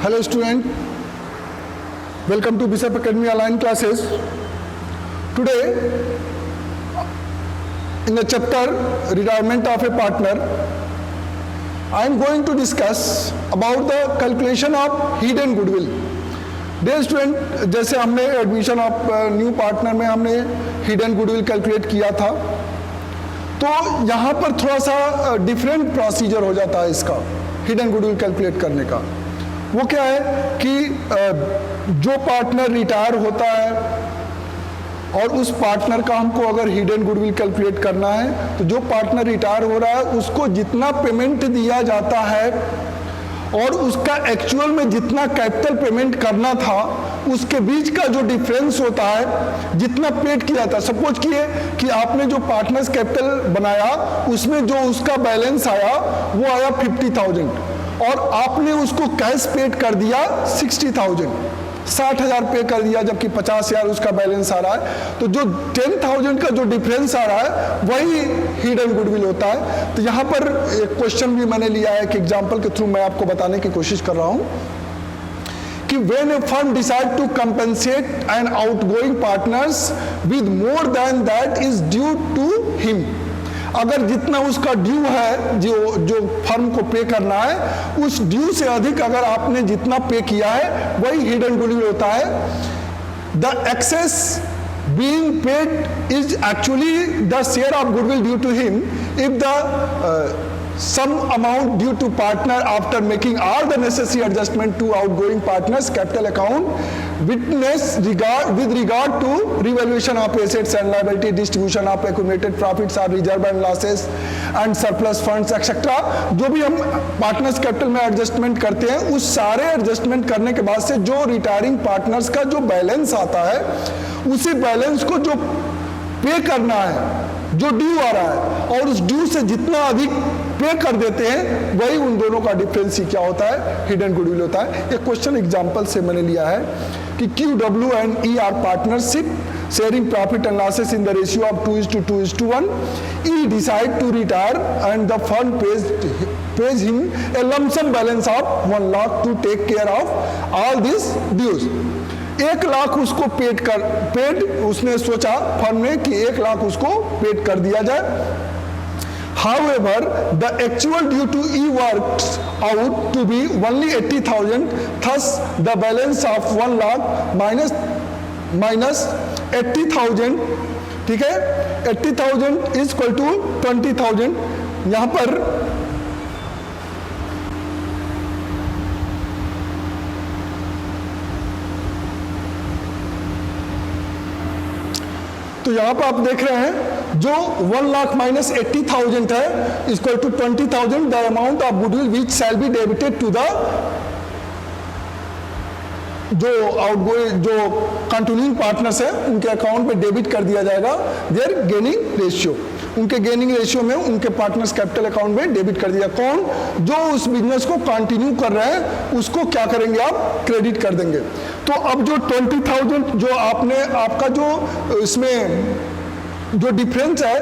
Hello student, welcome to Bishop Academy online classes. Today in the chapter retirement of a partner, I am going to discuss about the calculation of hidden goodwill. Dear student, जैसे हमने admission of new partner में हमने hidden goodwill calculate किया था, तो यहाँ पर थोड़ा सा डिफरेंट प्रोसीजर हो जाता है इसका हिडन गुडविल कैलकुलेट करने का। वो क्या है कि जो पार्टनर रिटायर होता है और उस पार्टनर का हमको अगर हिडन गुडविल कैलकुलेट करना है, तो जो पार्टनर रिटायर हो रहा है उसको जितना पेमेंट दिया जाता है और उसका एक्चुअल में जितना कैपिटल पेमेंट करना था उसके बीच का जो डिफरेंस होता है, जितना पेड किया था। सपोज किए कि आपने जो पार्टनर्स कैपिटल बनाया उसमें जो उसका बैलेंस आया वो आया 50,000 और आपने उसको कैश पेड कर दिया 60,000, 60,000 पे कर दिया, जबकि 50,000 उसका बैलेंस आ रहा है। तो जो 10,000 का जो डिफरेंस आ रहा है वही हिडन गुडविल होता है। तो यहाँ पर एक क्वेश्चन भी मैंने लिया है कि एग्जांपल के थ्रू मैं आपको बताने की कोशिश कर रहा हूँ कि when a firm decide to compensate an outgoing partners with more than that is due to him, अगर जितना उसका ड्यू है, जो फर्म को पे करना है, उस ड्यू से अधिक अगर आपने जितना पे किया है वही हिडन गुडविल होता है। The excess being paid is actually the share of goodwill due to him if the some amount due to partner after making all the necessary adjustment to outgoing partners capital account with regard to revaluation of assets and liability, distribution of accumulated profits or reserve and losses and surplus funds etc. जो भी हम partners capital में adjustment करते हैं, उस सारे adjustment करने के बाद से जो रिटायरिंग पार्टनर्स का जो बैलेंस आता है, उसी बैलेंस को जो पे करना है, जो ड्यू आ रहा है, और उस ड्यू से जितना अधिक पे कर देते हैं वही उन दोनों का डिफरेंस ही क्या होता है, हिडन गुडविल होता है। एक क्वेश्चन एग्जांपल से मैंने लिया है कि QW and E are partnership sharing profit and losses in the ratio of 2:2:1. E decide to retire and the fund pays him a lump sum balance of 1 lakh to take care of all these dues. 1 lakh उसको paid उसने सोचा firm ने कि 1 लाख उसको paid कर दिया जाए। However, the actual due to E works out to be only 80,000. Thus, the balance of 1 lakh minus 80,000, ठीक है, 80,000 is equal to 20,000। यहाँ पर तो यहाँ पर आप देख रहे हैं जो 1 लाख माइनस 80,000 है equal to 20,000 the amount of goodwill which shall be debited to the जो आउटगोइंग जो कंटिन्यूइंग पार्टनर्स है उनके अकाउंट में डेबिट कर दिया जाएगा देयर गेनिंग रेशियो, उनके गेनिंग रेशियो में उनके पार्टनर्स कैपिटल अकाउंट में डेबिट कर दिया। कौन? जो उस बिजनेस को कंटिन्यू कर रहे हैं उसको क्या करेंगे आप, क्रेडिट कर देंगे। तो अब जो 20,000 जो आपका जो इसमें जो डिफरेंस है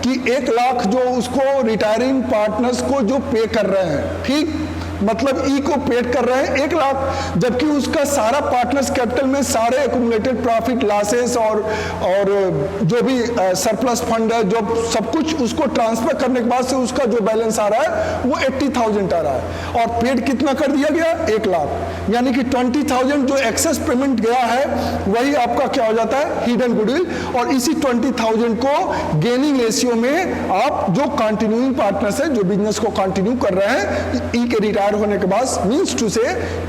कि 1 लाख जो उसको रिटायरिंग पार्टनर्स को जो पे कर रहे हैं, ठीक, मतलब ई को पेड कर रहे हैं 1 लाख, जबकि उसका सारा पार्टनर्स कैपिटल में सारे एक्यूमुलेटेड प्रॉफिट लॉसेस और जो भी सरप्लस फंड है, जो सब कुछ उसको ट्रांसफर करने के बाद से उसका जो बैलेंस आ रहा है वो 80,000 आ रहा है और पेड कितना कर दिया गया, 1 लाख। यानी कि 20,000 जो एक्सेस पेमेंट गया है वही आपका क्या हो जाता है, हिडन गुडविल। और इसी 20,000 को गेनिंग रेशियो में आप जो कंटिन्यूइंग पार्टनर्स है, जो बिजनेस को कंटिन्यू कर रहे हैं, ई के रिटायर होने के बाद मींस टू से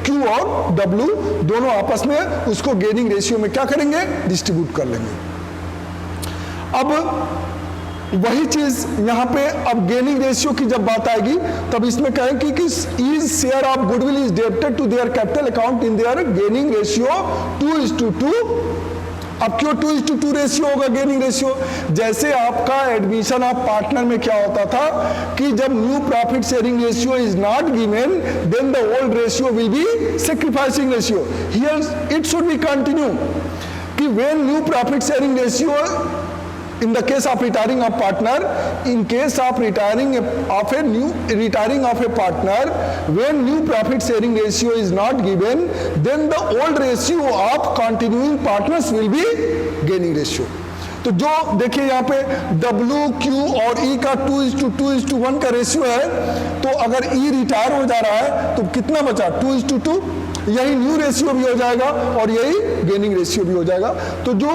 Q और W दोनों आपस में उसको गेनिंग रेशियो में क्या करेंगे, डिस्ट्रीब्यूट कर लेंगे। अब वही चीज यहां पे अब गेनिंग रेशियो की जब बात आएगी तब इसमें कहेंगे कि is share of goodwill is debited to their capital account in their gaining ratio 2:2। अब क्यों 2:2 रेशियो होगा गेनिंग रेशियो? जैसे आपका एडमिशन ऑफ पार्टनर में क्या होता था कि जब new profit sharing ratio is not given then the old ratio will be sacrificing ratio. Here it should be continue कि when new profit sharing ratio in the case of retiring a partner, in case of retiring of a partner, when new profit sharing ratio is not given, then the old ratio of continuing partners will be gaining ratio. तो जो देखिए यहाँ पे W, Q और E का 2:1 का ratio है, तो अगर E रिटायर हो जा रहा है तो कितना बचा? 2:2, यही न्यू रेशियो भी हो जाएगा और यही गेनिंग रेशियो भी हो जाएगा। तो जो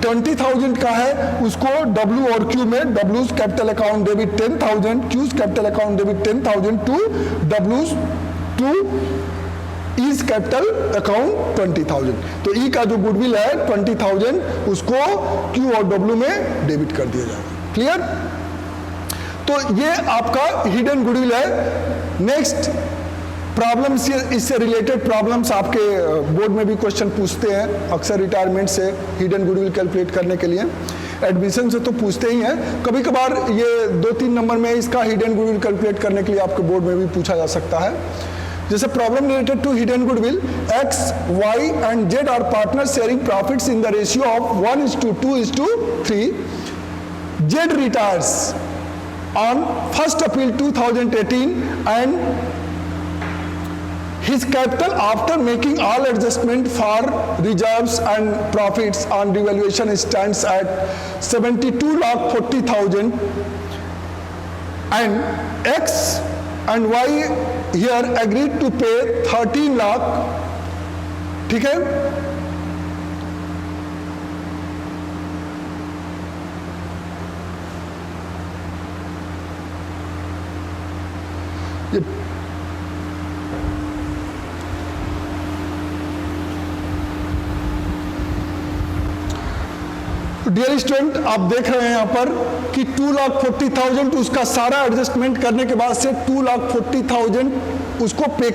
20,000 का है उसको W और Q में W's capital account debit 10,000, Q's capital account debit 10,000 to W's to E's capital account 20,000। तो E का जो गुडविल है 20,000 उसको Q और W में डेबिट कर दिया जाएगा। क्लियर? तो ये आपका हिडन गुडविल है। नेक्स्ट प्रॉब्लम्स, इससे रिलेटेड प्रॉब्लम्स आपके बोर्ड में भी क्वेश्चन पूछते हैं अक्सर रिटायरमेंट से हिडन गुडविल कैलकुलेट करने के लिए। एडमिशन से तो पूछते ही हैं, कभी कभार ये 2-3 नंबर में इसका हिडन गुडविल कैलकुलेट करने के लिए आपके बोर्ड में भी पूछा जा सकता है। जैसे problem related to hidden goodwill, X, Y and Z are partner sharing profits in the ratio of 1:2:3। Z retires on 1st April 2018 and his capital after making all adjustment for reserves and profits on revaluation stands at 72,40,000 and X and Y here agreed to pay 13 lakh। ठीक है? ये dear student, आप देख रहे हैं यहाँ पर कि 2,40,000 उसका सारा एडजस्टमेंट करने के बाद से 2,40,000 उसको पे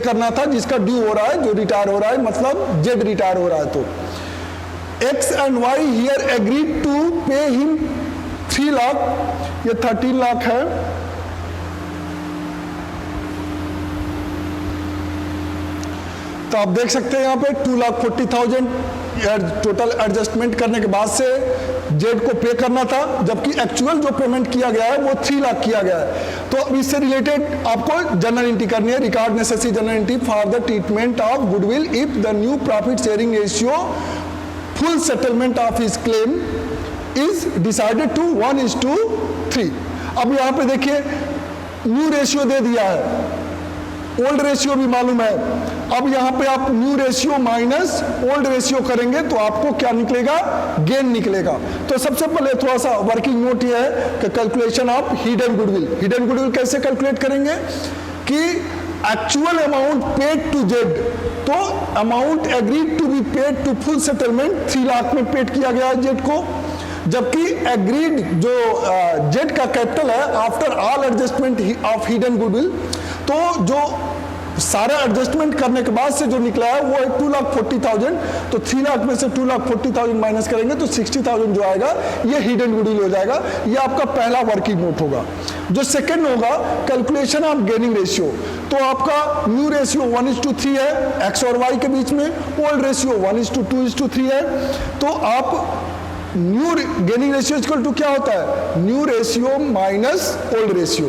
करना था, जिसका ड्यू हो रहा है, जो रिटायर हो रहा है, मतलब जेड रिटायर हो रहा है। तो X and Y here agreed to pay him 3 lakh, ये 13 लाख है। तो आप देख सकते हैं यहाँ पे 2,40,000 टोटल एडजस्टमेंट करने के बाद से जेड को पे करना था, जबकि एक्चुअल जो पेमेंट किया गया है वो 3 लाख किया गया है। तो अब इससे रिलेटेड आपको जनरल एंट्री करनी है, record necessary general entry for the treatment of goodwill if the new profit sharing ratio full settlement of his claim is decided to 1:3। अब यहाँ पे देखिए न्यू रेशियो दे दिया है, ओल्ड रेशियो भी मालूम है। अब यहाँ पे आप new ratio minus old ratio करेंगे तो आपको क्या निकलेगा? गेन निकलेगा। तो सबसे पहले थोड़ा सा वर्किंग नोट ये है कि calculation of hidden goodwill. Hidden goodwill कैसे कैलकुलेट करेंगे कि actual amount paid to Z, तो amount agreed to be paid to full settlement 3 lakh में पेड किया गया है जेड को, जबकि एग्रीड जो जेड का कैपिटल है after all adjustment of hidden goodwill, तो जो सारा एडजस्टमेंट करने के बाद से जो निकला है वो है 2,40,000। तो 3 लाख में से 2,40,000 माइनस करेंगे तो 60,000 जो आएगा ये हिडन गुडविल हो जाएगा। ये आपका पहला वर्किंग नोट होगा। जो सेकंड होगा कैलकुलेशन ऑफ गेनिंग रेशियो, तो आपका न्यू रेशियो 1:3 है एक्स और वाई के बीच में, ओल्ड रेशियो 1:2:3 है। तो आप new gaining ratio equal to क्या होता है? New ratio minus old ratio.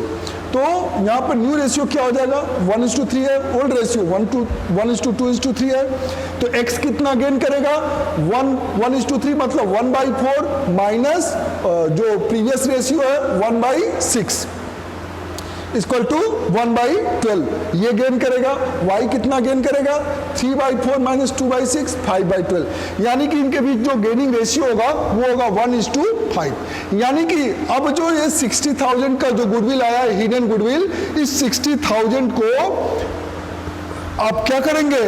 तो यहाँ पर न्यू रेशियो क्या हो जाएगा? 1:3 है, ओल्ड रेशियो 1:2:3 है। तो x कितना गेन करेगा? 1:3 मतलब 1/4 माइनस जो प्रीवियस रेशियो है 1/6 इक्वल टू 1/12, ये गेन करेगा। y कितना गेन करेगा? 3/4 माइनस 2/6 5/12, यानी कि इनके बीच जो गेनिंग रेशियो होगा वो होगा 1:5। यानी कि अब जो ये 60,000 का जो गुडविल आया है हिडन गुडविल, इस 60,000 को आप क्या करेंगे?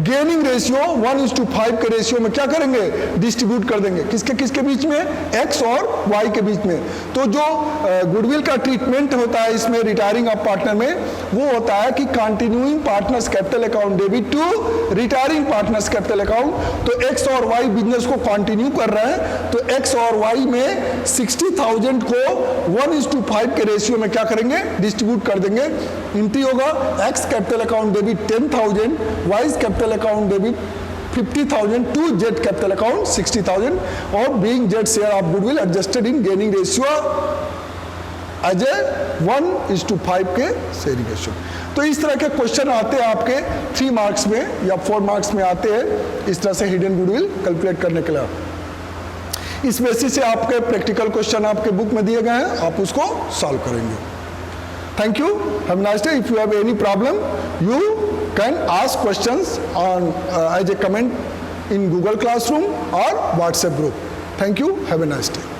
गेनिंग रेशियो 1:5 के रेशियो में क्या करेंगे? डिस्ट्रीब्यूट कर देंगे। किसके किसके बीच में? एक्स और वाई के बीच में। तो जो गुडविल का ट्रीटमेंट होता है इसमें रिटायरिंग ऑफ पार्टनर में, वो होता है कि continuing partners capital account debit to retiring partners capital account. तो एक्स और वाई बिजनेस को कंटिन्यू कर रहे हैं, तो एक्स और वाई में 60,000 को 1:5 के रेशियो में क्या करेंगे? डिस्ट्रीब्यूट कर देंगे। एंट्री होगा x capital account debit 10,000, wise capital account debit 50,000 to Z capital account 60,000 or being Z share of goodwill adjusted in gaining ratio as a 1:5 के शेयरिंग रेशियो। तो इस तरह के क्वेश्चन आते हैं आपके 3 मार्क्स में या 4 मार्क्स में आते हैं इस तरह से हिडन गुडविल कैलकुलेट करने के लिए। इस बेसिस से आपके प्रैक्टिकल क्वेश्चन आपके बुक में दिए गए हैं, आप उसको सॉल्व करेंगे। Thank you, have a nice day. If you have any problem you can ask questions on as a comment in Google Classroom or WhatsApp group. Thank you. Have a nice day.